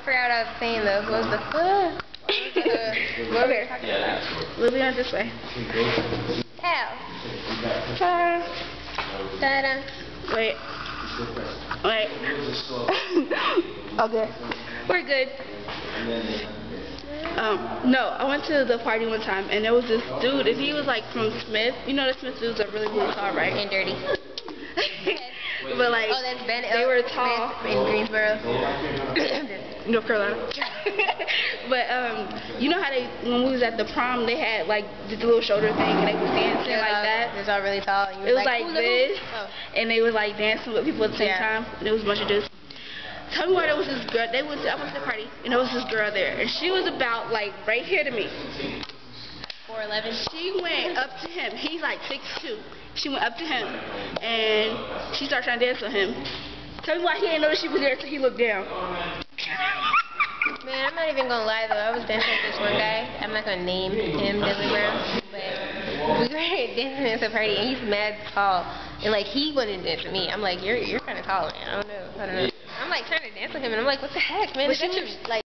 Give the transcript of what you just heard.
forgot what I was saying though. What was the what were we talking about? Moving on this way. How? Ta-da. Wait. Okay. We're good. No, I went to the party one time and there was this dude and he was like from Smith. You know the Smith dudes are really, really tall, right? And dirty. But like, oh, that's Ben they were tall. Smith in Greensboro. North Carolina. But you know how they, when we was at the prom, they had like the little shoulder thing and they was dancing like that. It was all really tall. It was like this, and they was like dancing with people at the same time. And there was a bunch of dudes. Tell me why there was this girl. I went to the party, and there was this girl there, and she was about like right here to me. 4'11". She went up to him. He's like 6'2". She went up to him, and she started trying to dance with him. Tell me why he didn't notice she was there until he looked down. Man, I'm not even gonna lie though. I was dancing with this one guy. I'm not gonna name him Dylan Brown, but we were dancing at the party, and he's mad tall, and like he wanted to dance with me. I'm like, you're kind of tall, man. I don't know. I'm like trying to dance with him, and I'm like, what the heck, man? Is that your like?